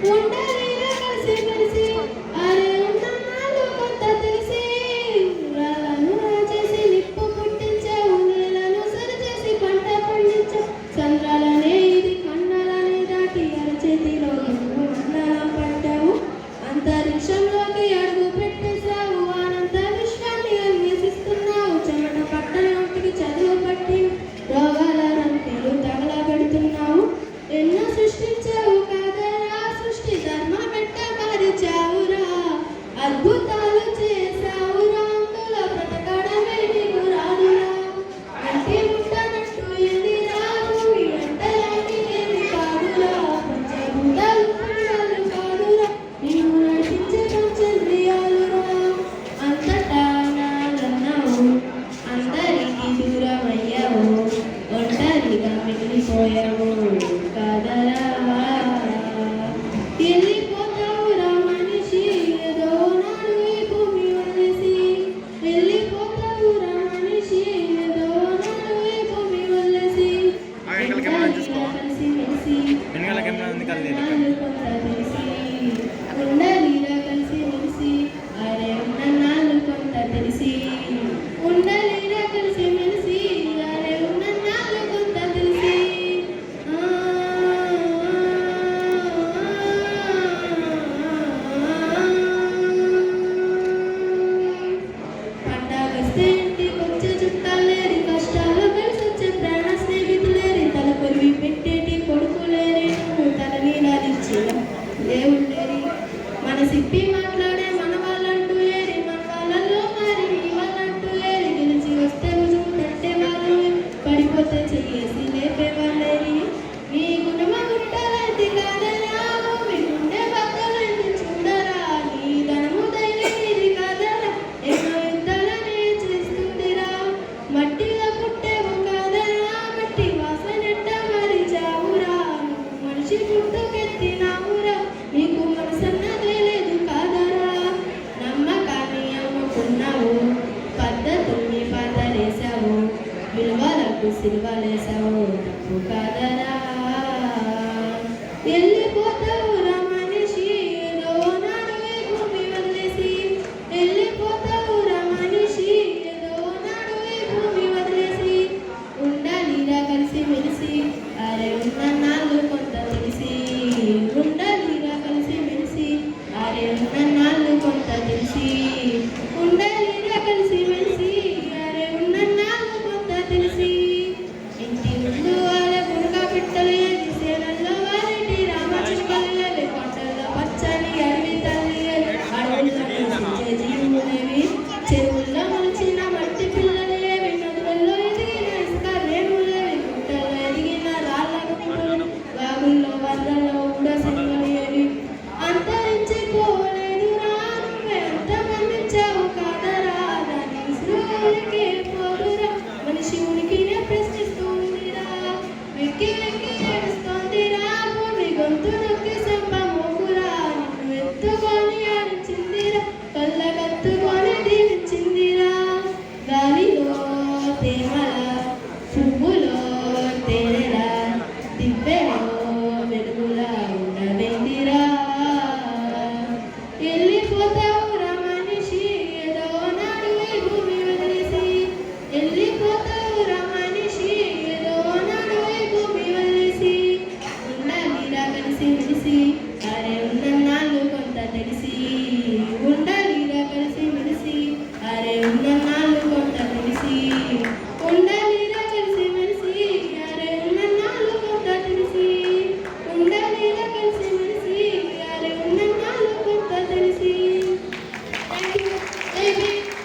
ఉండలేరా కలిసి మెలిసి అరే ఉన్నాళ్ళు కొంత తెలిసి రాళ్ళను రాచేసి నిప్పు పుట్టించావు నేలను సరిచేసి పంట పండించావు చంద్రాలనే ఇది కన్నాలనే దాటి అరచేతిలో నువ్వు మండలం పట్టావు అంతరిక్షంలోకి అడుగు పెట్టేశావు అనంత విశ్వాన్ని అన్వేషిస్తున్నావు చెమట పట్టణంటికి చదువు పట్టి రోగాల రంకెలు తగలబెడుతున్నావు ఎన్నో సృష్టించావు కాదరా సృష్టి ధర్మ పెట్ట పరిచావురా అద్భుతాలు చేశావురా అందులో బ్రతకడమే నీకు రాదురా అంటే ముట్టనట్టు ఎదిరా భూమి అంటలాంటి ఏమి కాదురా పంచభూతాలు పుణ్యాలు కాదురా నీవు నడిపించే పంచంద్రియాలురా అంతటా నాలన్నావు అందరికీ దూరమయ్యావు ఒంటరిగా మిగిలిపోయావు కాదరా వెళ్ళిపోతావురా మనిషి ఏదో నాడు ఈ భూమి వదిలేసి వెళ్ళిపోతావురా మనిషి ఏదో నాడు ఈ భూమి వదిలేసి కలిసి మెలిసి నాలు కొంత తెలిసి ఉండలిరా కలిసి మెలిసి అరే ఉన్న నాళ్ళు కొంత తెలిసి ఉండలిరా కలిసి మెలిసి అరే ఉన్న నాళ్ళు కొంత తెలిసి పండగస్తే ఇంటికొచ్చే చుట్టాలేరి కష్టాల్లో కలిసి వచ్చే ప్రాణ స్నేహితులేరి తల కొరివి పెట్టేటి కొడుకులేరి నువ్వు తన వీణాలిచ్చిన దేవుళ్ళేరి మన సిప్పి మాట్లాడే మన వాళ్ళంటూ ఏరి మన వాళ్ళల్లో మరి నీ వాళ్ళంటూ ఏరి గెలిచి వస్తే రుజువు పెట్టే వాళ్ళు పడిపోతే చెయ్యేసి లేపే వాళ్ళేరి నీ గుణమ గుట్టలైతే కాదరా మీ గుండె బద్దలైతే చూడరా నీ ధనము ధైర్యం ఇది కాదరా ఎన్నో యుద్ధాలనే చేస్తుందిరా మట్టిలో పుట్టేవు కాదరా మట్టి వాసనెట్ట మరి చావురా నువ్వు మనిషి పుట్టుకెత్తినావురా నీకు మనసన్నదే లేదు కాదరా నమ్మకాన్ని అమ్ముకున్నావు పద్ధతుల్ని పాతరేశావు విలువలకు సిలువలేశావు తప్పు కాదరా వెళ్ళిపోతావురా మనిషి ఏదో నాడు ఈ భూమి వదిలేసి వెళ్ళిపోతావురా మనిషి ఏదో నాడు ఈ భూమి వదిలేసి ఉండాలిరా కలిసి మెలిసి అరే ఉన్న నాళ్ళు కొంత తెలిసి ఉండాలిరా కలిసి మెలిసి అరే ఉన్న నాళ్ళు కొంత తెలిసి ఉండాలిరా కలిసి మెలిసి అరే ఉన్న నాళ్ళు కొంత తెలిసి ఇంటి ముందు వాళ్ళ మునగా పిట్టలు ఏది సేనల్లో వారిటి రామచిలుకలు ఏవి కొండల్లో పచ్చని అడవి తల్లి ఏవి అడవుల్లో నివసించే జీవులేవి చెరువుల్లో మొలిచిన మట్టి పిల్లలు ఏవి నదులలో ఎదిగిన ఇసుక రేణులేవి గుట్టల్లో ఎదిగిన రాళ్ళ గుంపులు వాగుల్లో వరదల్లో ఉడసెంగలు ఏవి అంతరించిపోలేదురా నువ్వే అంతమందించావు కాదరా దాని విసురులకే పోదురా మనిషి ఉనికినే ప్రశ్నిస్తుందిరా వెక్కి వెక్కి ఏడుస్తోందిరా భూమి గొంతు నొక్కి సెంప మోగురా నిన్ను ఎత్తుకొని ఆడించిందిరా కళ్ళకత్తుకొని దీవించిందిరా గాలిలో తేమల పువ్వులో తేనెలా దివ్వెలో వెలుగులా ఉండవేందిరా వెళ్ళిపోతావురా మనిషి ఏదో నాడు ఈ భూమి వదిలేసి వెళ్ళిపోతావురా మనిషి ఏదో నాడు ఈ భూమి వదిలేసి ఉండాలిరా కలిసి మెలిసి అరే ఉన్న నాళ్ళు కొంత తెలిసి ఉండాలిరా కలిసి మెలిసి అరే ఉన్న నాళ్ళు కొంత తెలిసి ఉండాలిరా కలిసి మెలిసి అరే ఉన్న నాళ్ళు కొంత తెలిసి ఉండాలిరా కలిసి మెలిసి అరే ఉన్న నాళ్ళు కొంత తెలిసి థ్యాంక్ యూ